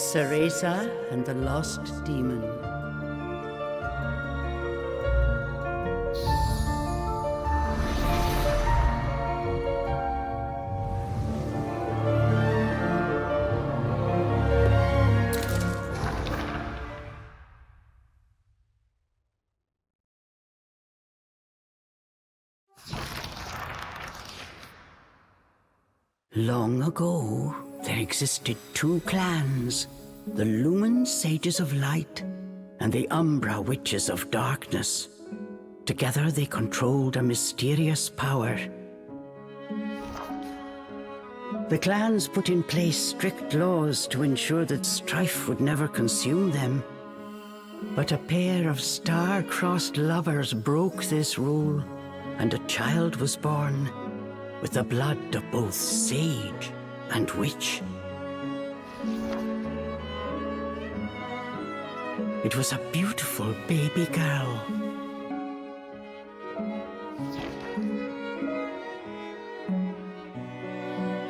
Cereza and the Lost Demon. Long ago, there existed two clans, the Lumen Sages of Light and the Umbra Witches of Darkness. Together they controlled a mysterious power. The clans put in place strict laws to ensure that strife would never consume them. But a pair of star-crossed lovers broke this rule, and a child was born with the blood of both sage and witch. It was a beautiful baby girl.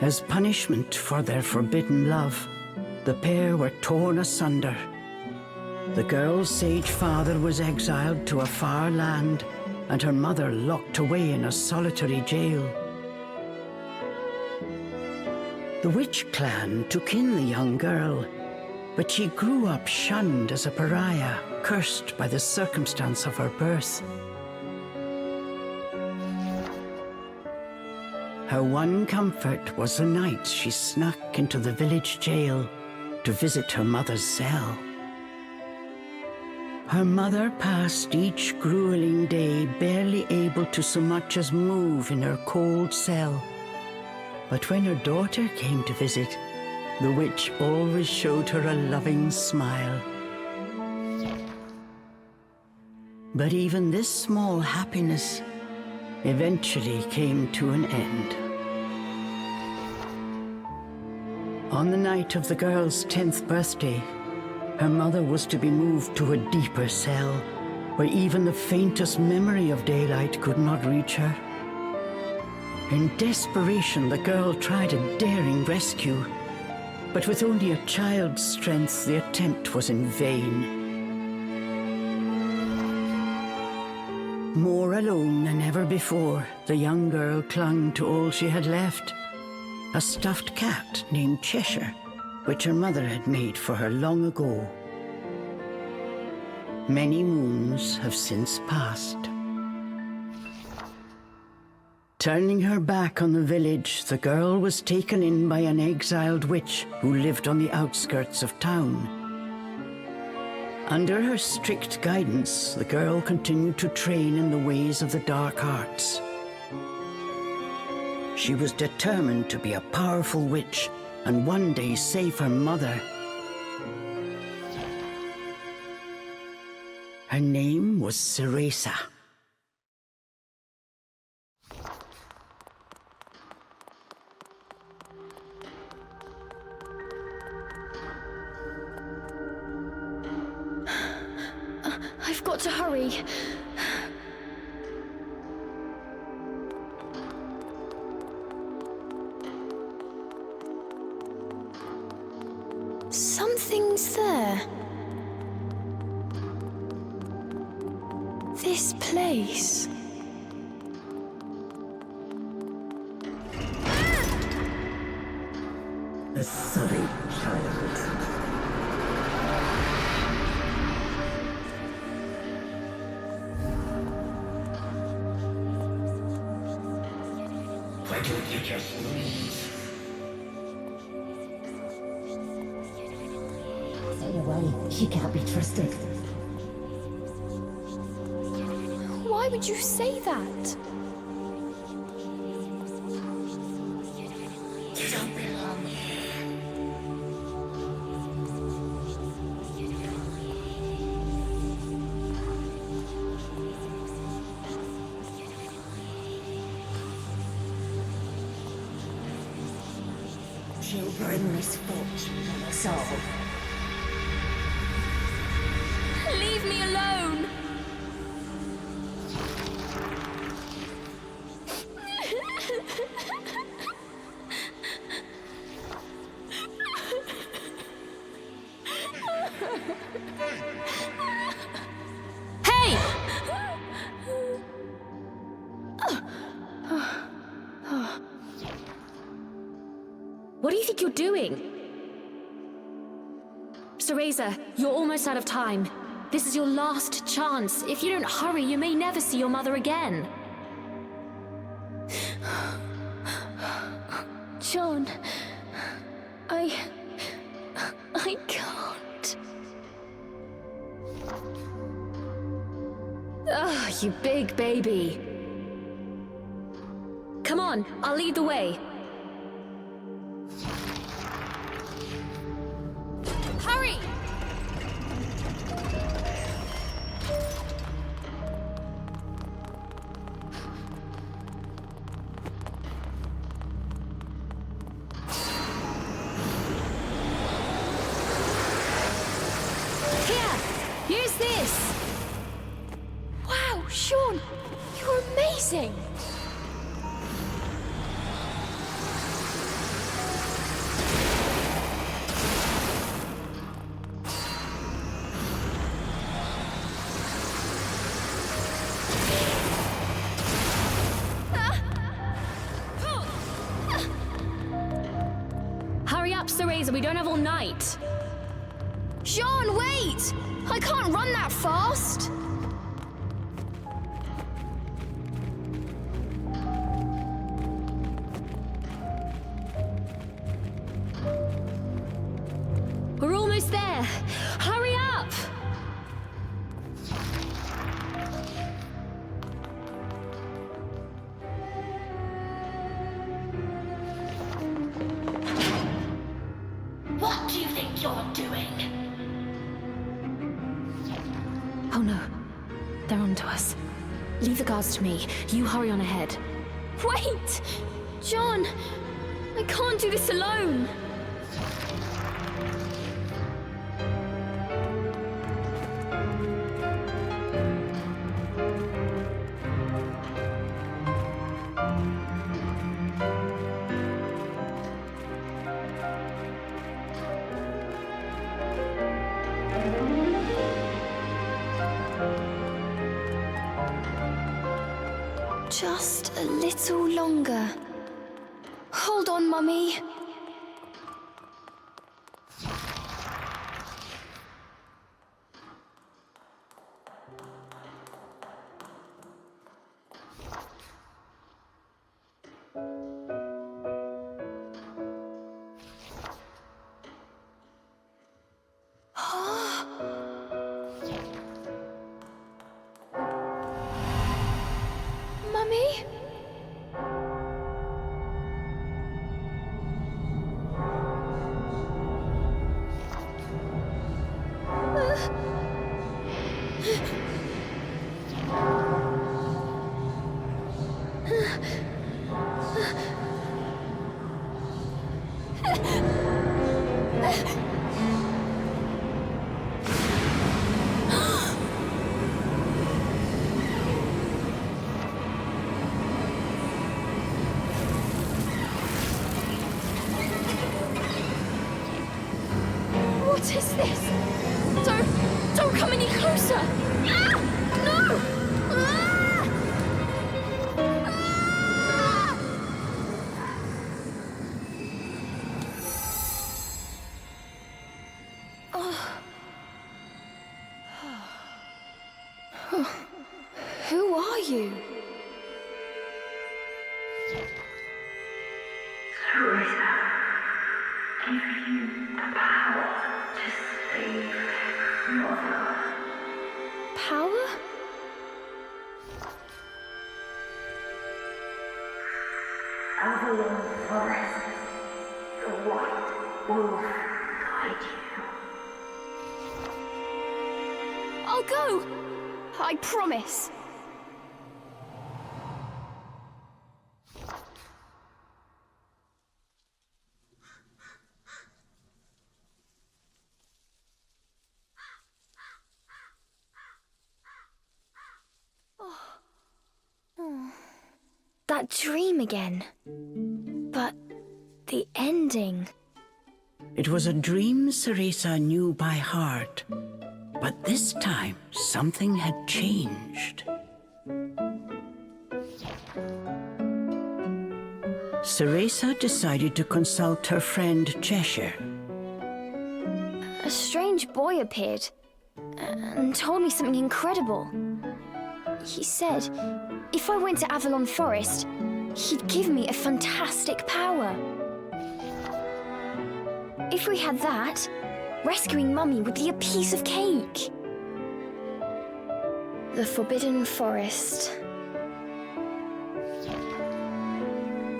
As punishment for their forbidden love, the pair were torn asunder. The girl's sage father was exiled to a far land, and her mother locked away in a solitary jail. The witch clan took in the young girl, but she grew up shunned as a pariah, cursed by the circumstance of her birth. Her one comfort was the night she snuck into the village jail to visit her mother's cell. Her mother passed each grueling day barely able to so much as move in her cold cell. But when her daughter came to visit, the witch always showed her a loving smile. But even this small happiness eventually came to an end. On the night of the girl's 10th birthday, her mother was to be moved to a deeper cell, where even the faintest memory of daylight could not reach her. In desperation, the girl tried a daring rescue, but with only a child's strength, the attempt was in vain. More alone than ever before, the young girl clung to all she had left, a stuffed cat named Cheshire, which her mother had made for her long ago. Many moons have since passed. Turning her back on the village, the girl was taken in by an exiled witch who lived on the outskirts of town. Under her strict guidance, the girl continued to train in the ways of the dark arts. She was determined to be a powerful witch and one day save her mother. Her name was Cereza. I've got to hurry. Something's there. This place. A sorry child. Why don't you just leave? Stay away. She can't be trusted. Why would you say that? You don't belong here. She'll bring misfortune on us all. Leave me alone! What do you think you're doing? Cereza, you're almost out of time. This is your last chance. If you don't hurry, you may never see your mother again. John, I can't. Ugh, you big baby. Come on, I'll lead the way. Hurry! Here, use this. Wow, Sean, you're amazing. Hurry up, Cereza, we don't have all night. Sean, wait! I can't run that fast. We're almost there. Hurry up! What do you think you're doing? Oh no, they're on to us. Leave the guards to me. You hurry on ahead. Wait! John, I can't do this alone. Just a little longer. Hold on, Mummy. Mummy? What is this? Don't come any closer! Ah! No! Ah! Ah! Oh. Who are you? Cereza, give you the power to save Mother. Power? Avalon Forest, the White Wolf guide you. I'll go! I promise. That dream again. But the ending. It was a dream Cereza knew by heart, but this time something had changed. Cereza decided to consult her friend Cheshire. A strange boy appeared and told me something incredible. He said if I went to Avalon Forest, he'd give me a fantastic power. If we had that, rescuing Mummy would be a piece of cake. The Forbidden Forest.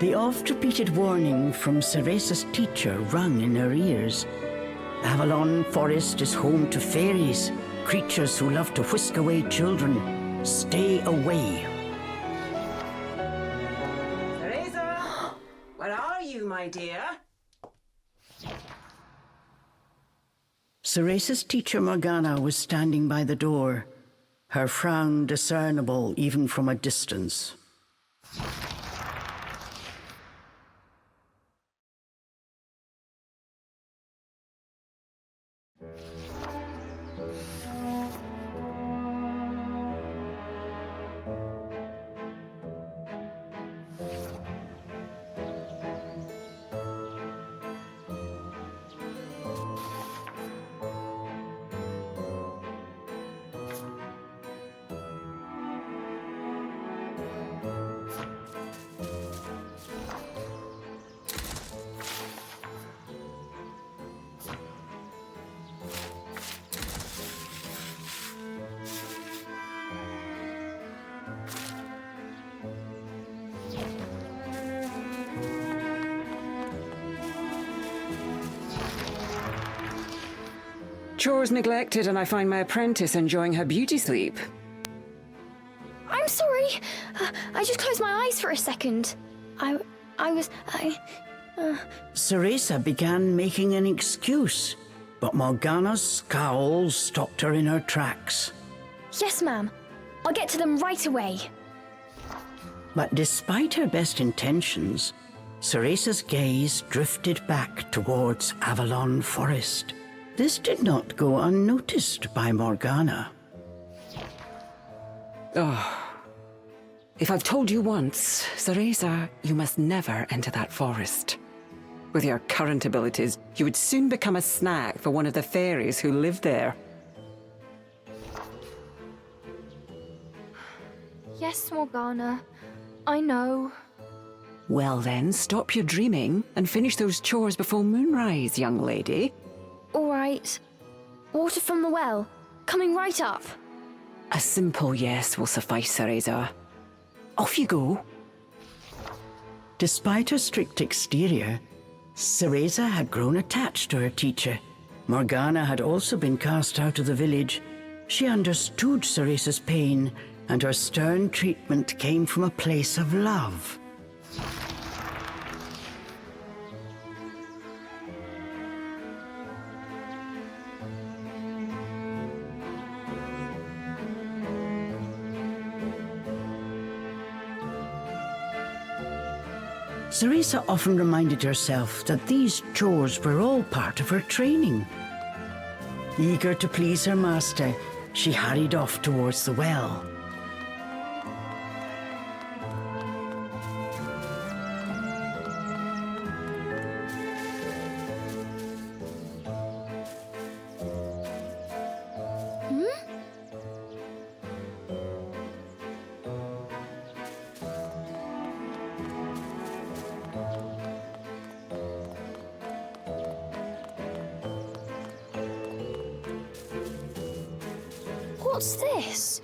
The oft-repeated warning from Cereza's teacher rung in her ears. Avalon Forest is home to fairies, creatures who love to whisk away children. Stay away. Cereza! Where are you, my dear? Cereza's teacher Morgana was standing by the door, her frown discernible even from a distance. Chores neglected, and I find my apprentice enjoying her beauty sleep. I'm sorry. I just closed my eyes for a second. Cereza began making an excuse, but Morgana's scowl stopped her in her tracks. Yes, ma'am. I'll get to them right away. But despite her best intentions, Cereza's gaze drifted back towards Avalon Forest. This did not go unnoticed by Morgana. If I've told you once, Cereza, you must never enter that forest. With your current abilities, you would soon become a snack for one of the fairies who live there. Yes, Morgana. I know. Well then, stop your dreaming and finish those chores before moonrise, young lady. All right. Water from the well. Coming right up. A simple yes will suffice, Cereza. Off you go. Despite her strict exterior, Cereza had grown attached to her teacher. Morgana had also been cast out of the village. She understood Cereza's pain, and her stern treatment came from a place of love. Cereza often reminded herself that these chores were all part of her training. Eager to please her master, she hurried off towards the well. What's this?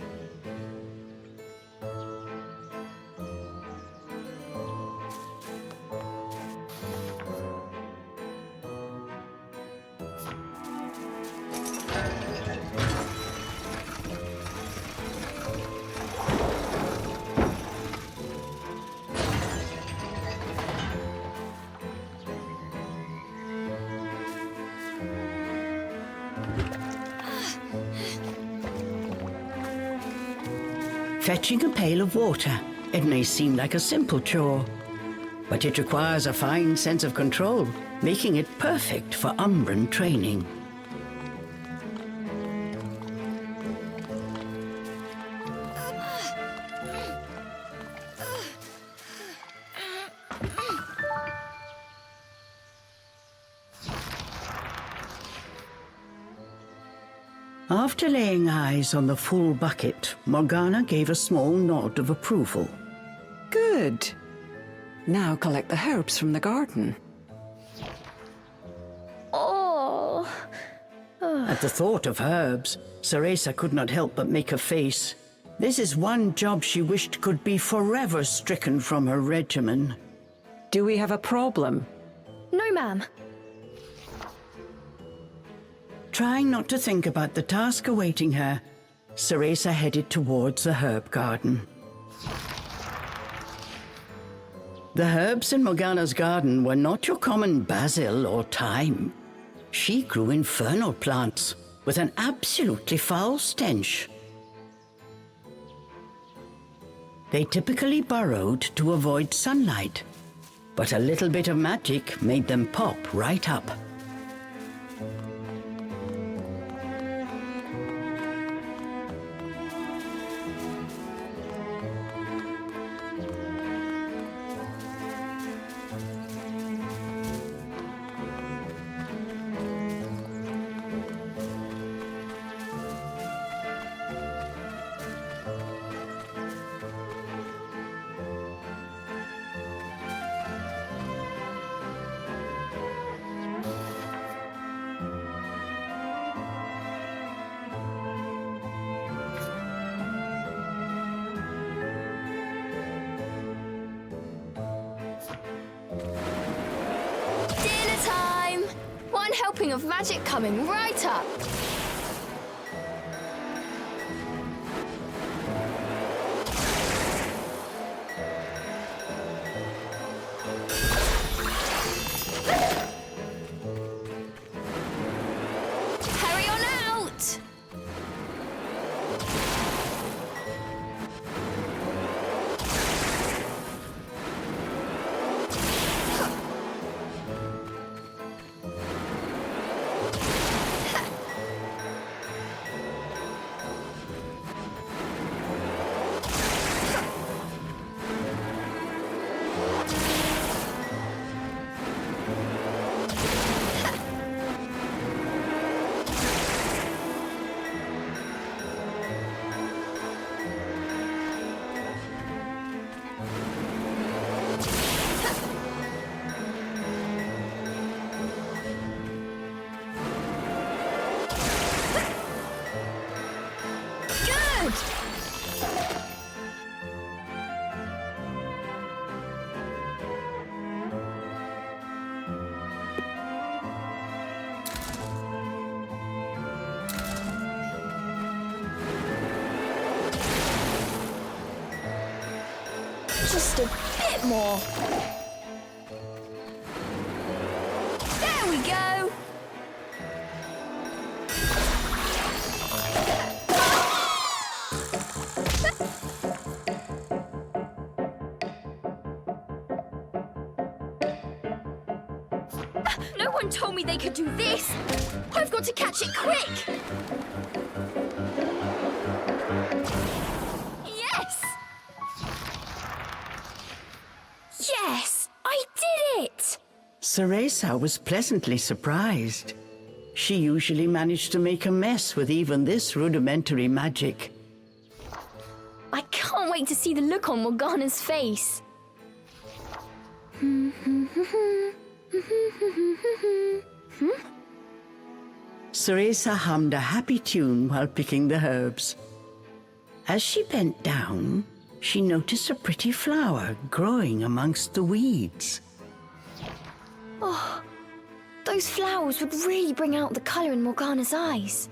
Fetching a pail of water. It may seem like a simple chore, but it requires a fine sense of control, making it perfect for Umbran training. After laying eyes on the full bucket, Morgana gave a small nod of approval. Good. Now collect the herbs from the garden. Oh. At the thought of herbs, Cereza could not help but make a face. This is one job she wished could be forever stricken from her regimen. Do we have a problem? No, ma'am. Trying not to think about the task awaiting her, Cereza headed towards the herb garden. The herbs in Morgana's garden were not your common basil or thyme. She grew infernal plants with an absolutely foul stench. They typically burrowed to avoid sunlight, but a little bit of magic made them pop right up. Dinner time! One helping of magic coming right up. Hurry on out! Just a bit more. There we go. No one told me they could do this. I've got to catch it quick. Yes! Yes! I did it! Cereza was pleasantly surprised. She usually managed to make a mess with even this rudimentary magic. I can't wait to see the look on Morgana's face. Cereza hummed a happy tune while picking the herbs. As she bent down, she noticed a pretty flower growing amongst the weeds. Oh, those flowers would really bring out the colour in Morgana's eyes.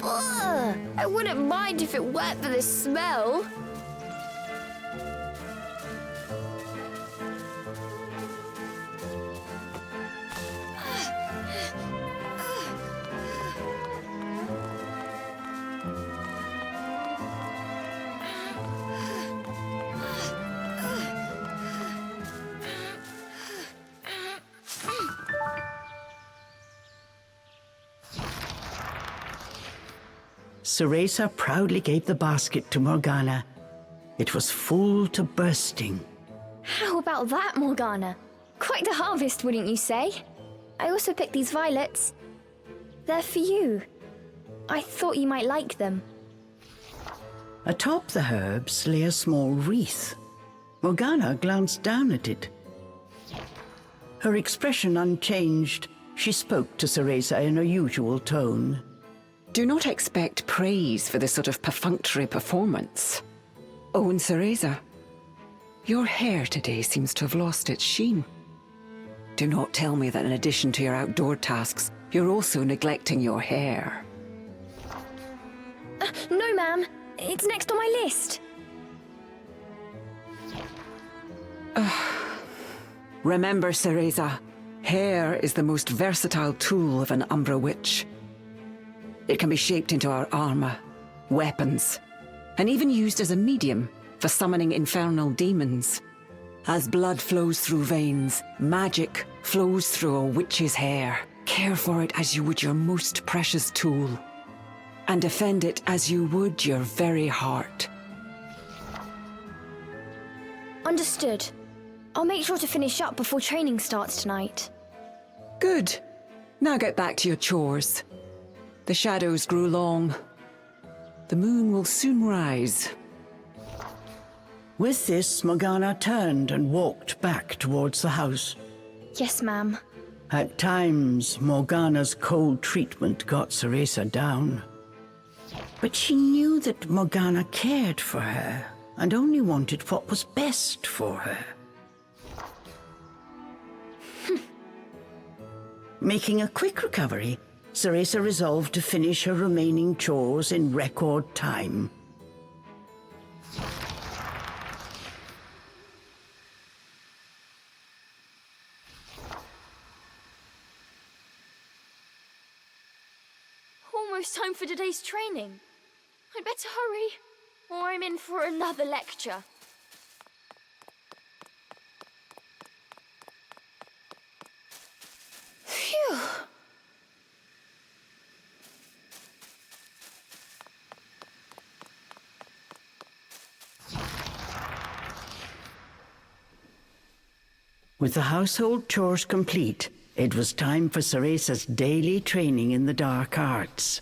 Ugh, I wouldn't mind if it weren't for the smell. Cereza proudly gave the basket to Morgana. It was full to bursting. How about that, Morgana? Quite the harvest, wouldn't you say? I also picked these violets. They're for you. I thought you might like them. Atop the herbs lay a small wreath. Morgana glanced down at it. Her expression unchanged, she spoke to Cereza in her usual tone. Do not expect praise for this sort of perfunctory performance. Oh, and Cereza, your hair today seems to have lost its sheen. Do not tell me that in addition to your outdoor tasks, you're also neglecting your hair. No, ma'am. It's next on my list. Remember, Cereza, hair is the most versatile tool of an Umbra witch. It can be shaped into our armor, weapons, and even used as a medium for summoning infernal demons. As blood flows through veins, magic flows through a witch's hair. Care for it as you would your most precious tool, and defend it as you would your very heart. Understood. I'll make sure to finish up before training starts tonight. Good. Now get back to your chores. The shadows grew long. The moon will soon rise. With this, Morgana turned and walked back towards the house. Yes, ma'am. At times, Morgana's cold treatment got Cereza down. But she knew that Morgana cared for her and only wanted what was best for her. Making a quick recovery, Cereza resolved to finish her remaining chores in record time. Almost time for today's training. I'd better hurry, or I'm in for another lecture. Phew. With the household chores complete, it was time for Cereza's daily training in the dark arts.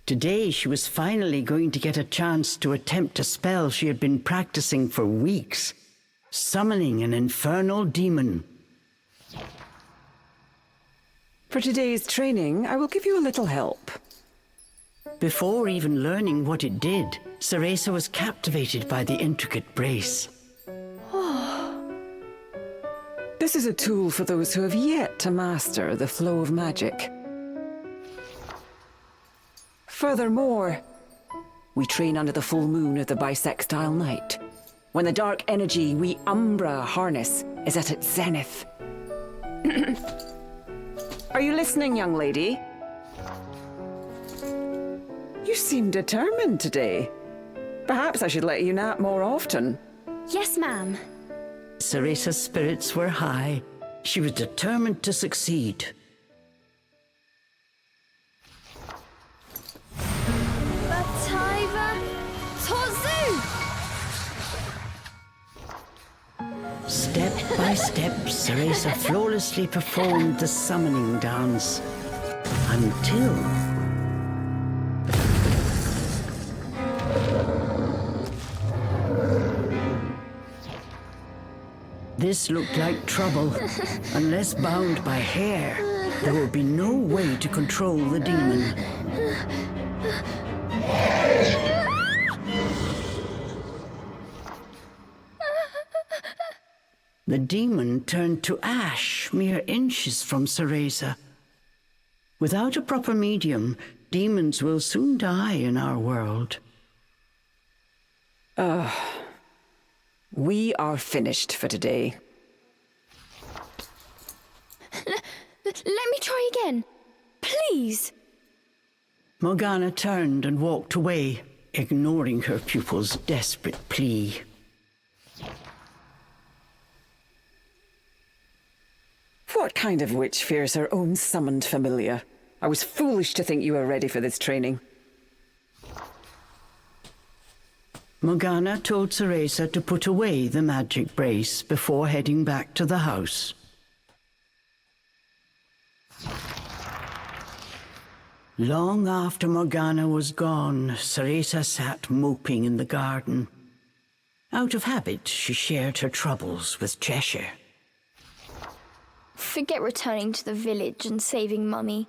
Today she was finally going to get a chance to attempt a spell she had been practicing for weeks, summoning an infernal demon. For today's training, I will give you a little help. Before even learning what it did, Cereza was captivated by the intricate brace. This is a tool for those who have yet to master the flow of magic. Furthermore, we train under the full moon of the bisextile night, when the dark energy we Umbra harness is at its zenith. Are you listening, young lady? You seem determined today. Perhaps I should let you nap more often. Yes, ma'am. Cereza's spirits were high. She was determined to succeed. Bataiva Tozu! Step by step, Cereza flawlessly performed the summoning dance. Until... This looked like trouble. Unless bound by hair, there would be no way to control the demon. The demon turned to ash mere inches from Cereza. Without a proper medium, demons will soon die in our world. We are finished for today. Let me try again. Please. Morgana turned and walked away, ignoring her pupil's desperate plea. What kind of witch fears her own summoned familiar? I was foolish to think you were ready for this training. Morgana told Cereza to put away the magic brace before heading back to the house. Long after Morgana was gone, Cereza sat moping in the garden. Out of habit, she shared her troubles with Cheshire. Forget returning to the village and saving Mummy.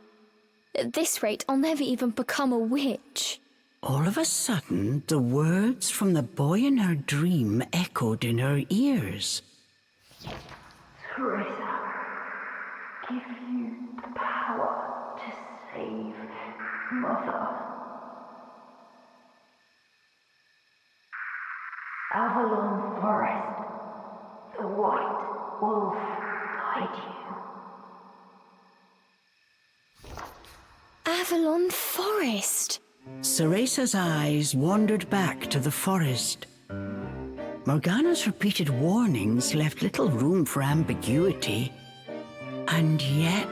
At this rate, I'll never even become a witch. All of a sudden, the words from the boy in her dream echoed in her ears. Cereza, give you the power to save Mother. Avalon Forest, the White Wolf guide you. Avalon Forest. Cereza's eyes wandered back to the forest. Morgana's repeated warnings left little room for ambiguity. And yet...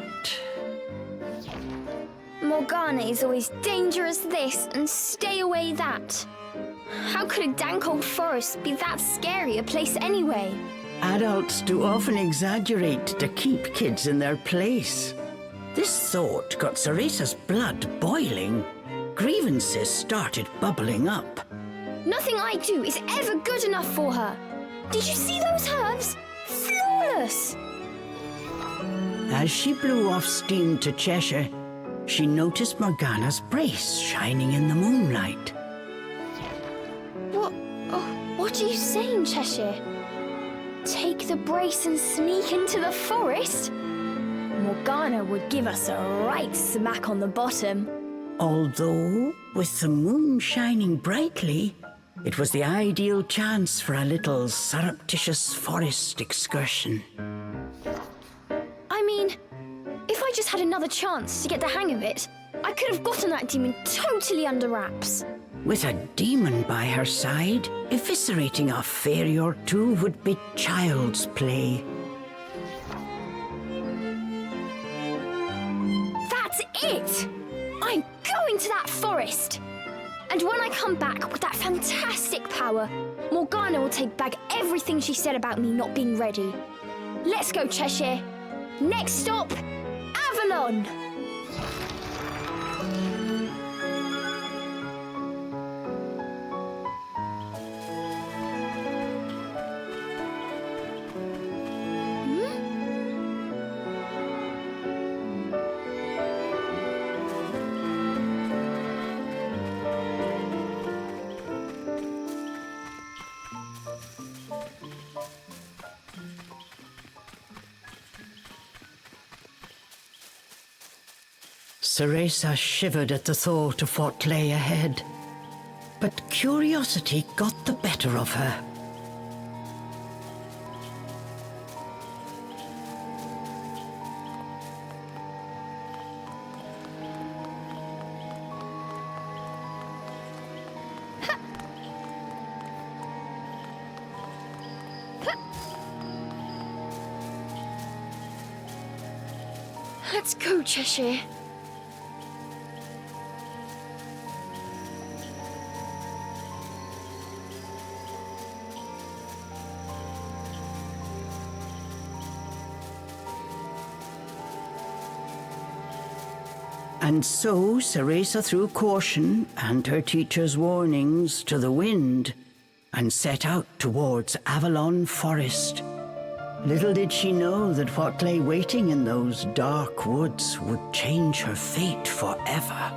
Morgana is always dangerous this and stay away that. How could a dank old forest be that scary a place anyway? Adults do often exaggerate to keep kids in their place. This thought got Cereza's blood boiling. Grievances started bubbling up. Nothing I do is ever good enough for her. Did you see those herbs? Flawless! As she blew off steam to Cheshire, she noticed Morgana's brace shining in the moonlight. What are you saying, Cheshire? Take the brace and sneak into the forest? Morgana would give us a right smack on the bottom. Although, with the moon shining brightly, it was the ideal chance for a little surreptitious forest excursion. I mean, if I just had another chance to get the hang of it, I could have gotten that demon totally under wraps. With a demon by her side, eviscerating a fairy or two would be child's play. That's it! I'm going to that forest! And when I come back with that fantastic power, Morgana will take back everything she said about me not being ready. Let's go, Cheshire. Next stop, Avalon! Cereza shivered at the thought of what lay ahead, but curiosity got the better of her. Let's go, Cheshire. And so Cereza threw caution and her teacher's warnings to the wind and set out towards Avalon Forest. Little did she know that what lay waiting in those dark woods would change her fate forever.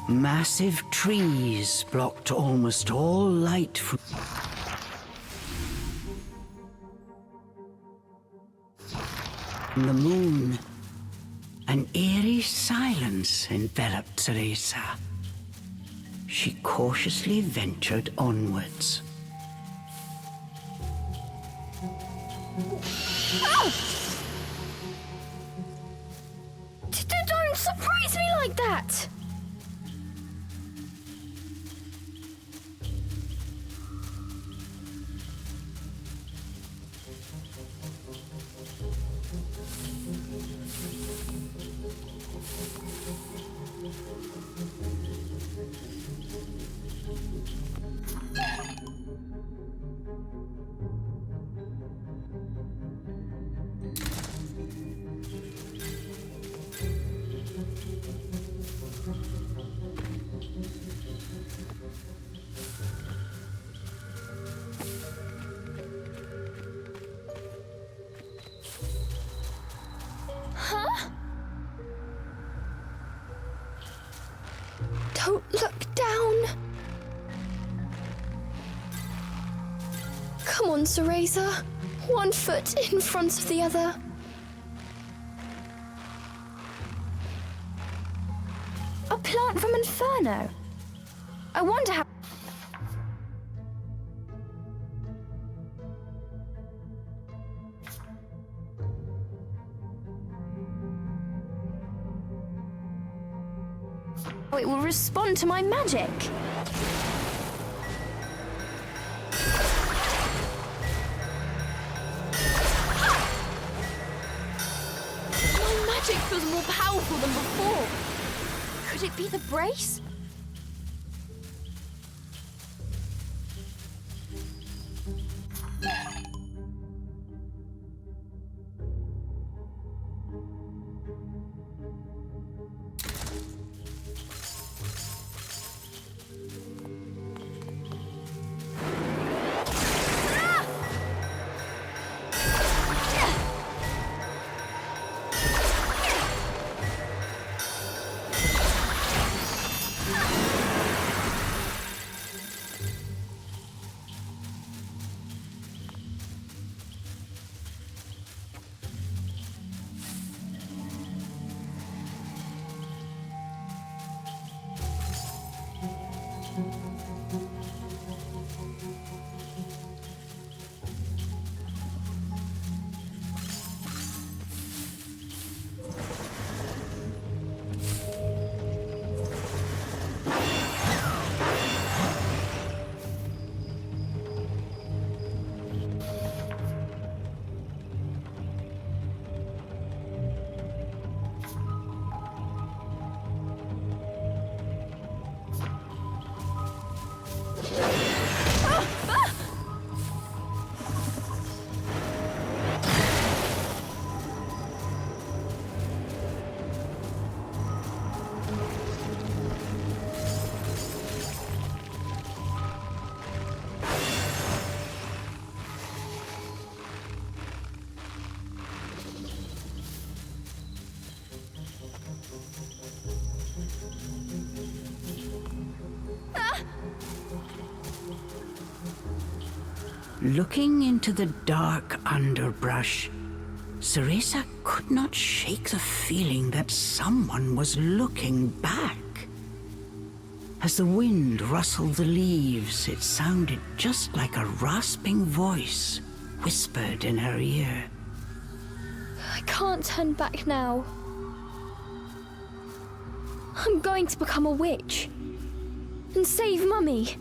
Massive trees blocked almost all light from the moon. An eerie silence enveloped Cereza. she cautiously ventured onwards. Don't surprise me like that! Don't look down. Come on, Cereza. One foot in front of the other. A plant from Inferno. I wonder how... it will respond to my magic. My magic feels more powerful than before. Could it be the brace? Looking into the dark underbrush, Cereza could not shake the feeling that someone was looking back. As the wind rustled the leaves, it sounded just like a rasping voice whispered in her ear. I can't turn back now. I'm going to become a witch and save Mummy.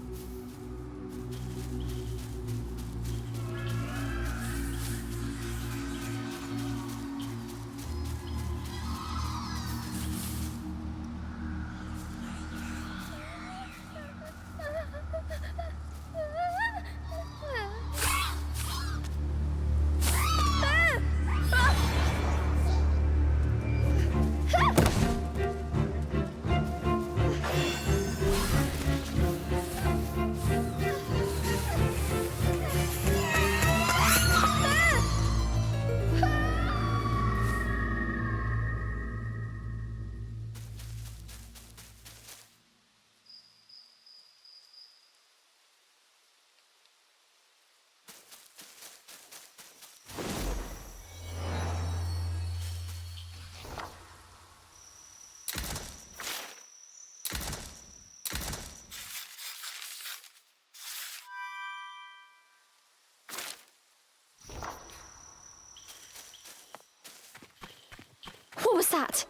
that?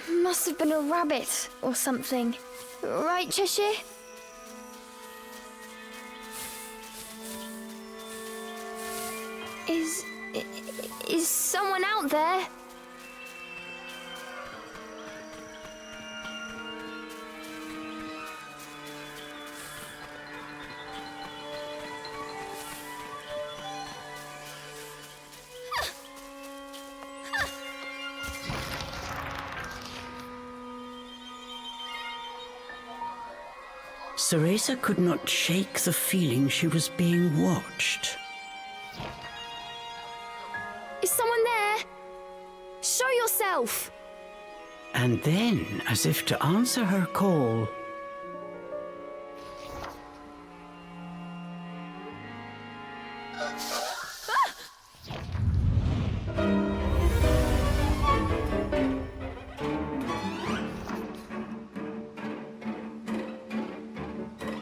Must have been a rabbit or something. Right, Cheshire? Is someone out there? Cereza could not shake the feeling she was being watched. Is someone there? Show yourself! And then, as if to answer her call,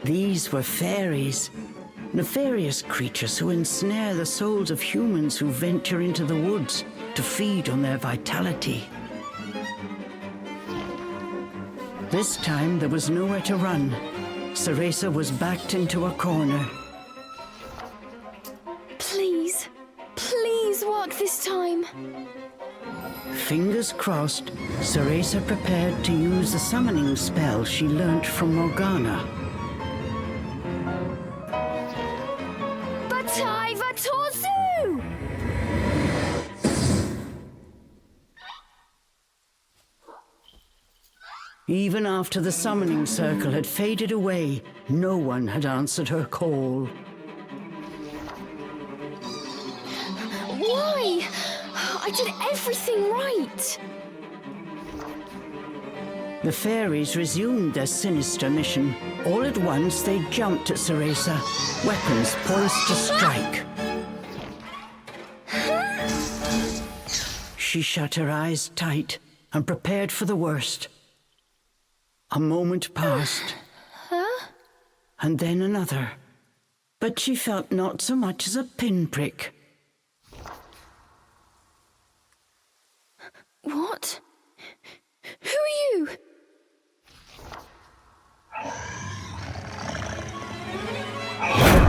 these were fairies, nefarious creatures who ensnare the souls of humans who venture into the woods to feed on their vitality. This time there was nowhere to run. Cereza was backed into a corner. Please, please work this time. Fingers crossed, Cereza prepared to use the summoning spell she learnt from Morgana. Bataiva Torzu! Even after the summoning circle had faded away, no one had answered her call. Why? I did everything right. The fairies resumed their sinister mission. All at once, they jumped at Cereza, weapons poised to strike. She shut her eyes tight and prepared for the worst. A moment passed, and then another, but she felt not so much as a pinprick. What? Who are you?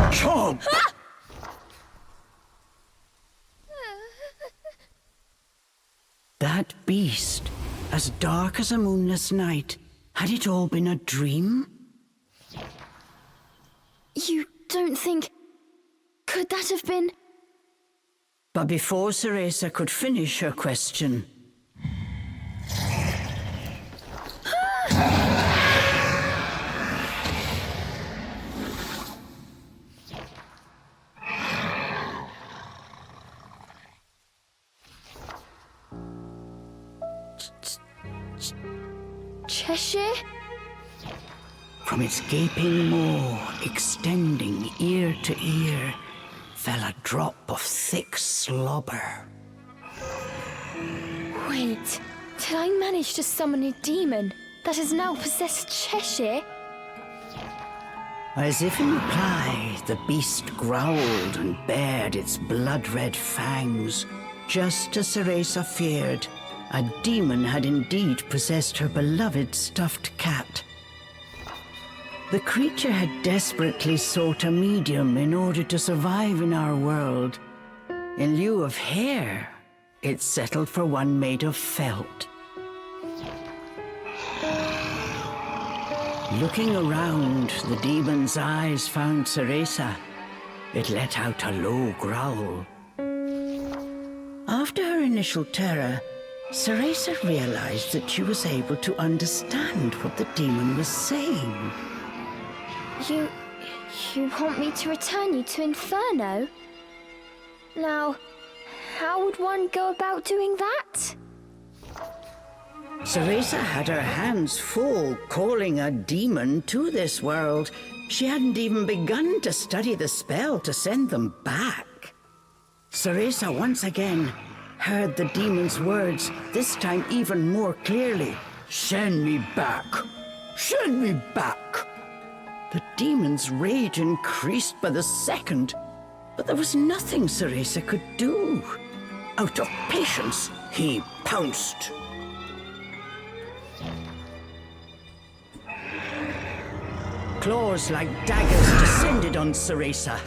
Chomp! That beast, as dark as a moonless night, had it all been a dream? You don't think... Could that have been... But before Cereza could finish her question... Cheshire? From its gaping maw, extending ear to ear, fell a drop of thick slobber. Wait, did I manage to summon a demon that has now possessed Cheshire? As if in reply, the beast growled and bared its blood-red fangs. Just as Cereza feared, a demon had indeed possessed her beloved stuffed cat. The creature had desperately sought a medium in order to survive in our world. In lieu of hair, it settled for one made of felt. Looking around, the demon's eyes found Cereza. It let out a low growl. After her initial terror, Cereza realized that she was able to understand what the demon was saying. You want me to return you to Inferno? Now, how would one go about doing that? Cereza had her hands full calling a demon to this world. She hadn't even begun to study the spell to send them back. Cereza once again heard the demon's words, this time even more clearly. Send me back! Send me back! The demon's rage increased by the second, but there was nothing Cereza could do. Out of patience, he pounced. Claws like daggers descended on Cereza.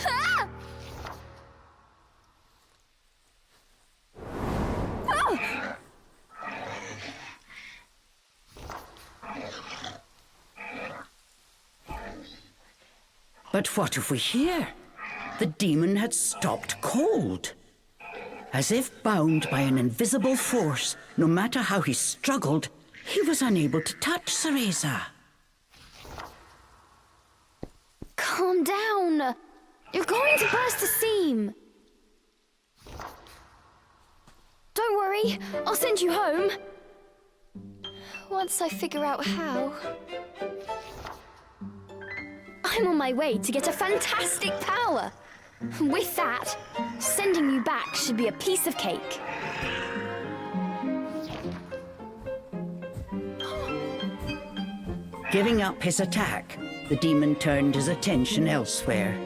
But what have we here? The demon had stopped cold. As if bound by an invisible force, no matter how he struggled, he was unable to touch Cereza. Calm down. You're going to burst the seam. Don't worry, I'll send you home. Once I figure out how. I'm on my way to get a fantastic power. With that, sending you back should be a piece of cake. Giving up his attack, the demon turned his attention elsewhere.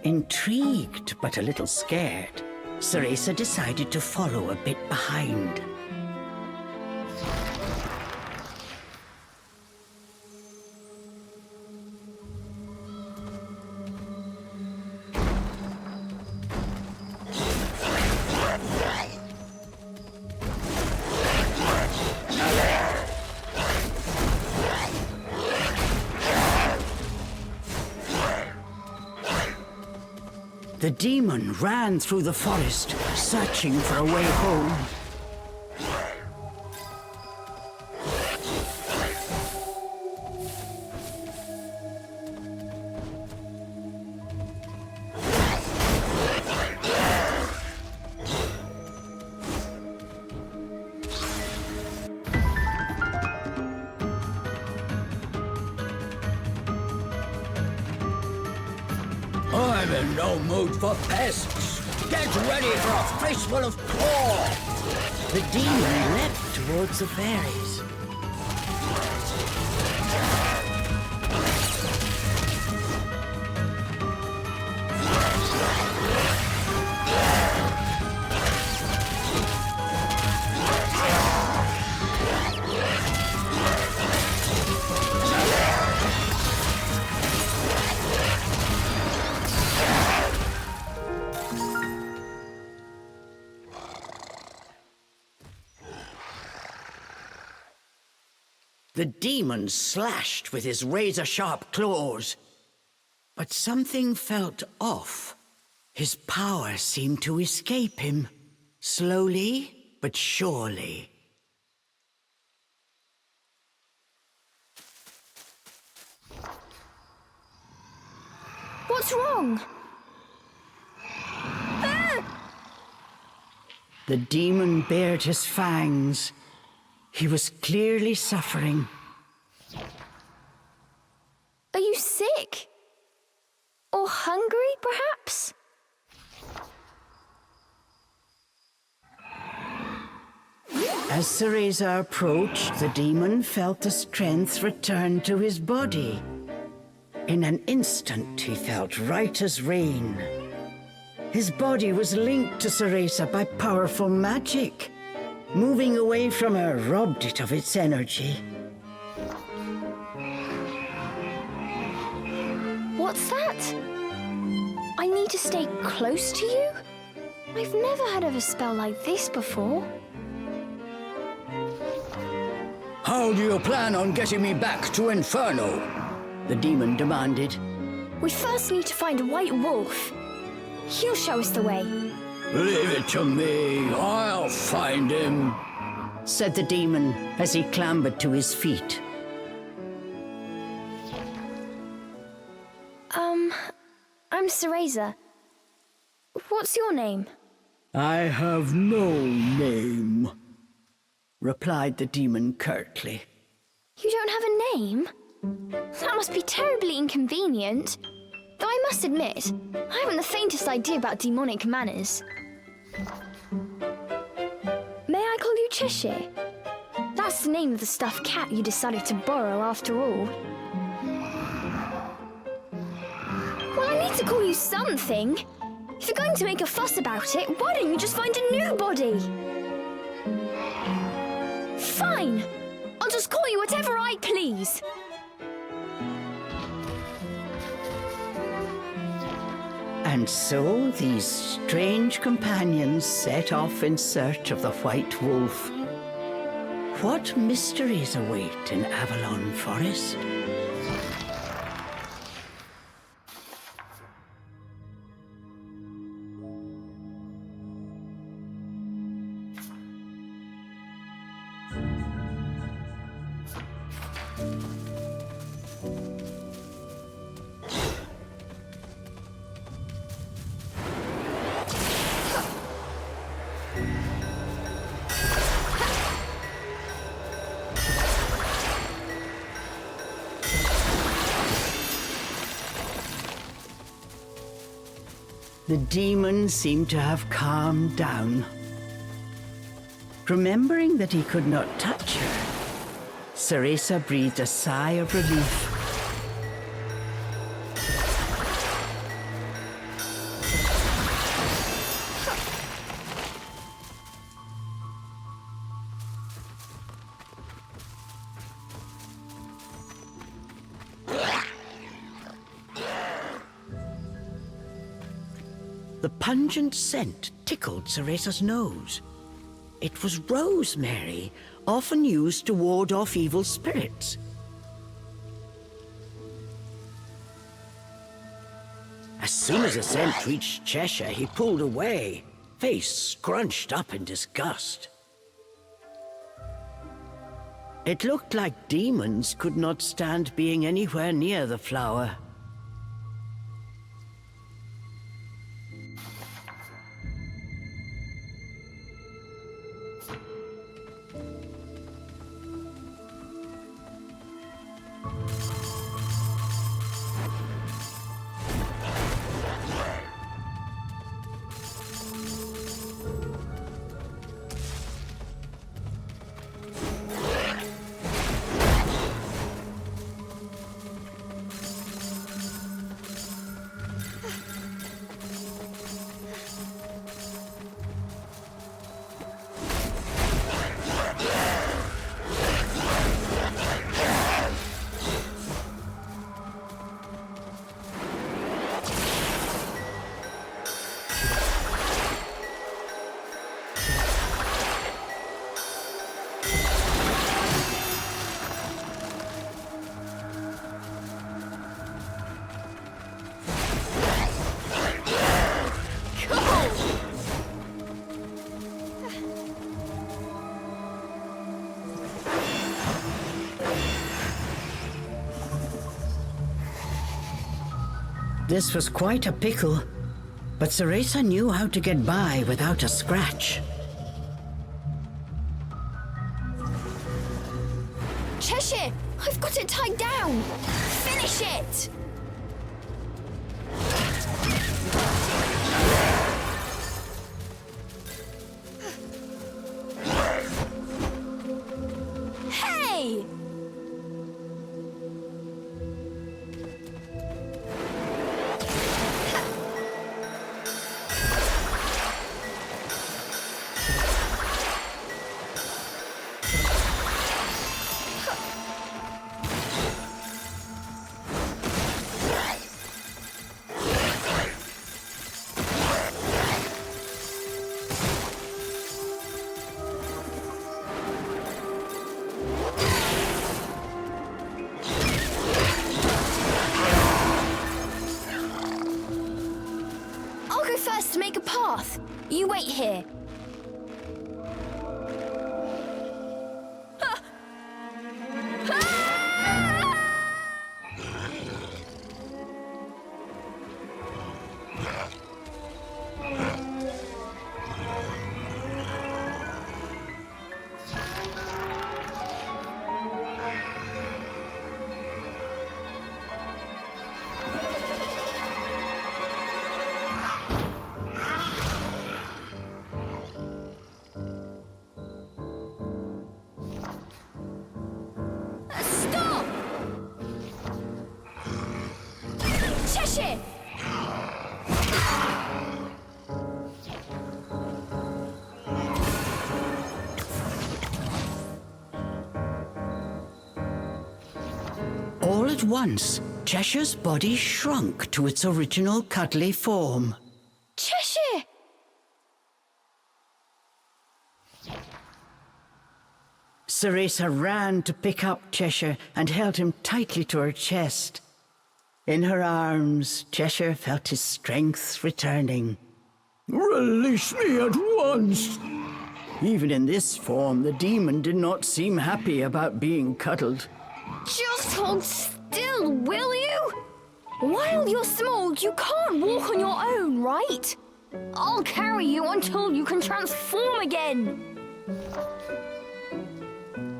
Intrigued but a little scared, Cereza decided to follow a bit behind. The demon ran through the forest, searching for a way home. I'm in no mood for pests. Get ready for a fistful of claw. The demon leapt towards the fairies. The demon slashed with his razor-sharp claws. But something felt off. His power seemed to escape him, slowly but surely. What's wrong? The demon bared his fangs. He was clearly suffering. Are you sick? Or hungry, perhaps? As Cereza approached, the demon felt the strength return to his body. In an instant, he felt right as rain. His body was linked to Cereza by powerful magic. Moving away from her robbed it of its energy. What's that? I need to stay close to you? I've never heard of a spell like this before. How do you plan on getting me back to Inferno? The demon demanded. We first need to find a white wolf. He'll show us the way. Leave it to me. I'll find him, said the demon as he clambered to his feet. I'm Cereza. What's your name? I have no name, replied the demon curtly. You don't have a name? That must be terribly inconvenient. Though I must admit, I haven't the faintest idea about demonic manners. May I call you Cheshire? That's the name of the stuffed cat you decided to borrow after all. Well, I need to call you something. If you're going to make a fuss about it, why don't you just find a new body? Fine! I'll just call you whatever I please. And so these strange companions set off in search of the White Wolf. What mysteries await in Avalon Forest? The demon seemed to have calmed down. Remembering that he could not touch her, Cereza breathed a sigh of relief. The pungent scent tickled Cereza's nose. It was rosemary, often used to ward off evil spirits. As soon as the scent reached Cheshire, he pulled away, face scrunched up in disgust. It looked like demons could not stand being anywhere near the flower. This was quite a pickle, but Cereza knew how to get by without a scratch. Cheshire! I've got it tied down! Finish it! Hey! First to make a path. You wait here. Cheshire! at once, Cheshire's body shrunk to its original cuddly form. Cheshire! Cereza ran to pick up Cheshire and held him tightly to her chest. In her arms, Cheshire felt his strength returning. Release me at once! Even in this form, the demon did not seem happy about being cuddled. Just hold still, will you? While you're small, you can't walk on your own, right? I'll carry you until you can transform again.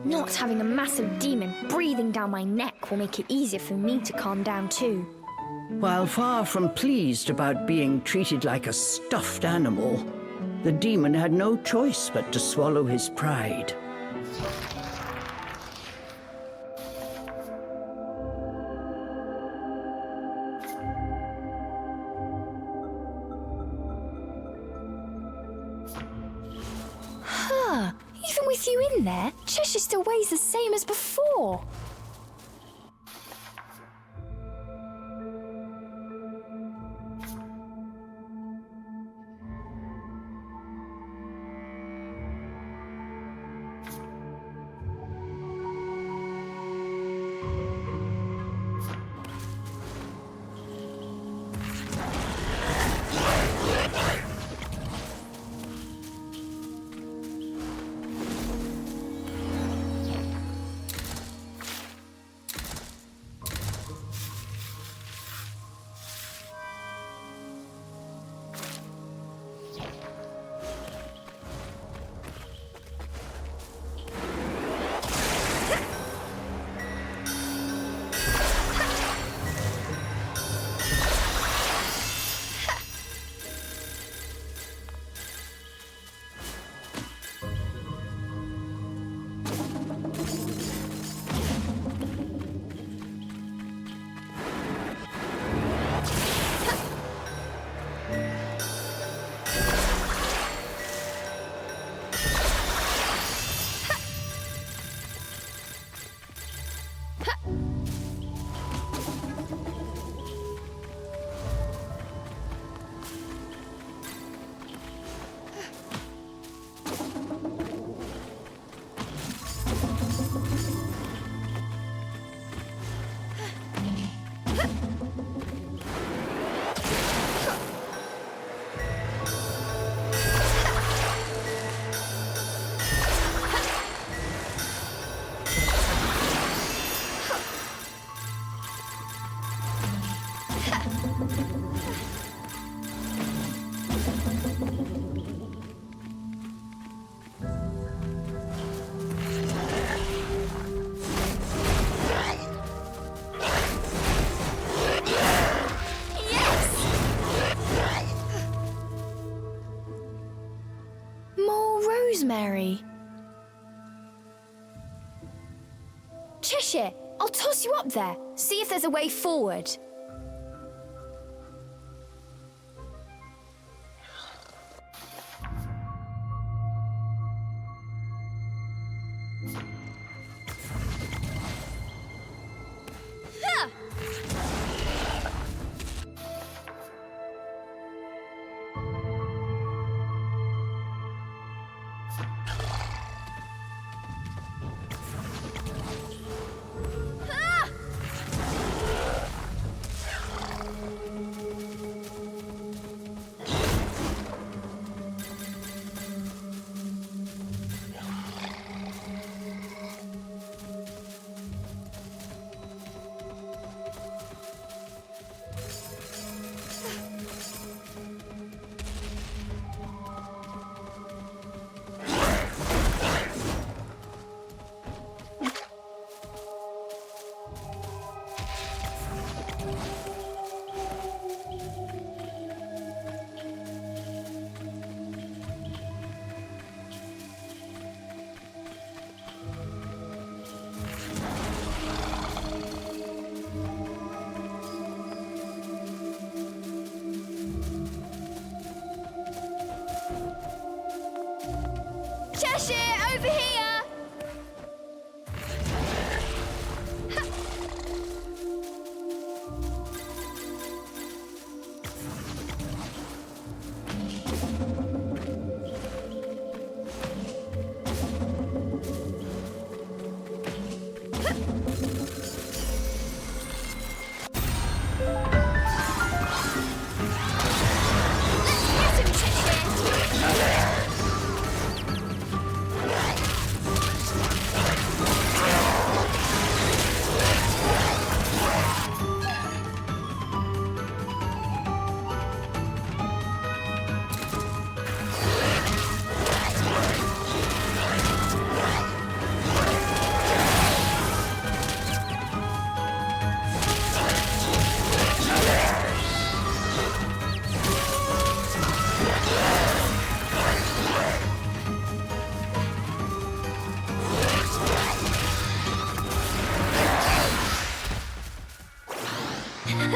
Not having a massive demon breathing down my neck will make it easier for me to calm down too. While far from pleased about being treated like a stuffed animal, the demon had no choice but to swallow his pride. Even with you in there, Cheshire still weighs the same as before. Rosemary. Cheshire, I'll toss you up there. See if there's a way forward. Cheshire, over here!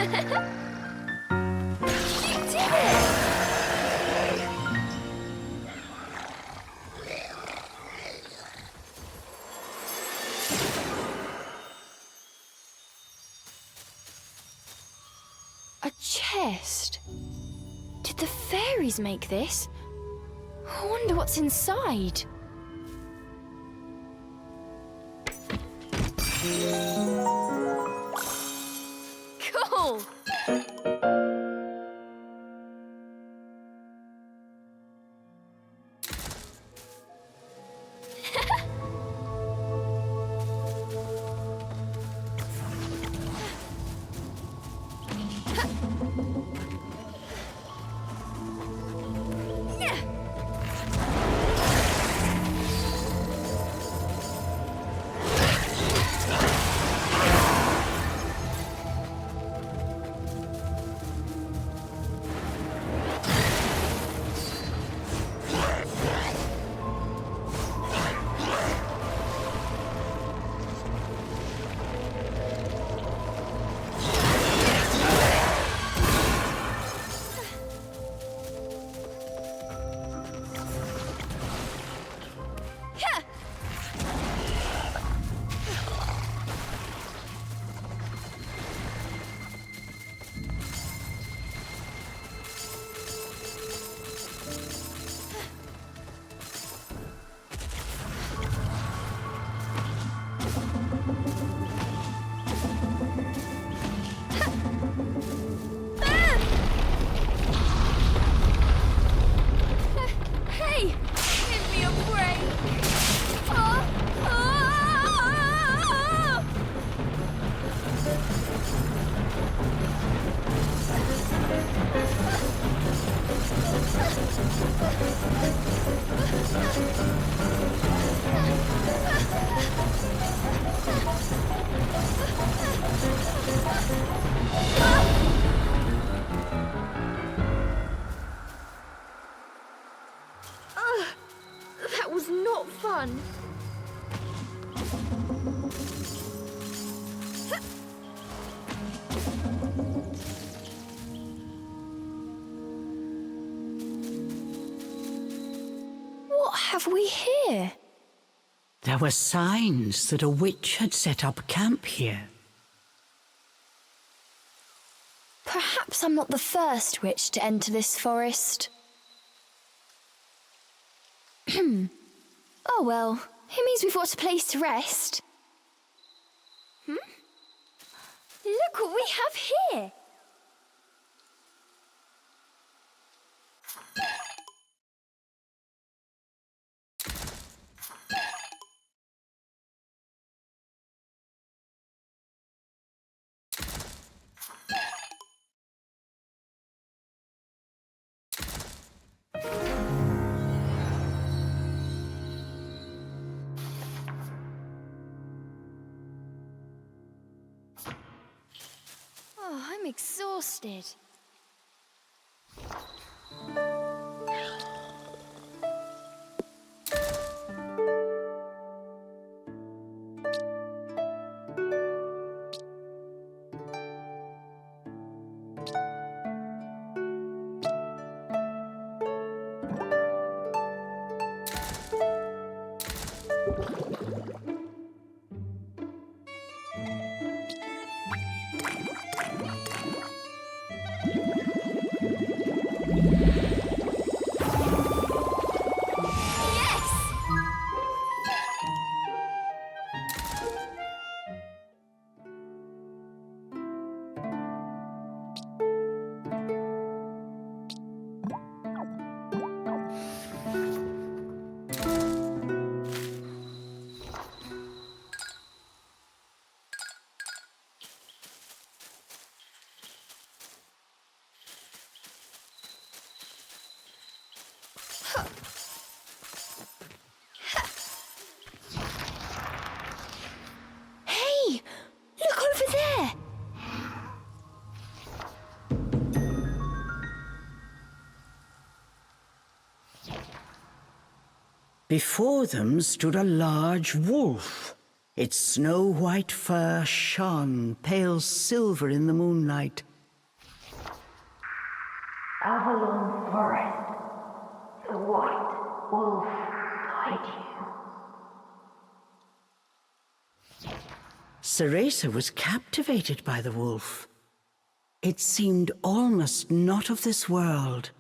did it! A chest? Did the fairies make this? I wonder what's inside. Cool! That was not fun. What have we here? There were signs that a witch had set up camp here. Perhaps I'm not the first witch to enter this forest. Oh well, it means we've got a place to rest. Look what we have here! Oh, I'm exhausted. Hey, look over there. Before them stood a large wolf. Its snow-white fur shone pale silver in the moonlight, Avalon Forest. The White Wolf guide you. Cereza was captivated by the wolf. It seemed almost not of this world.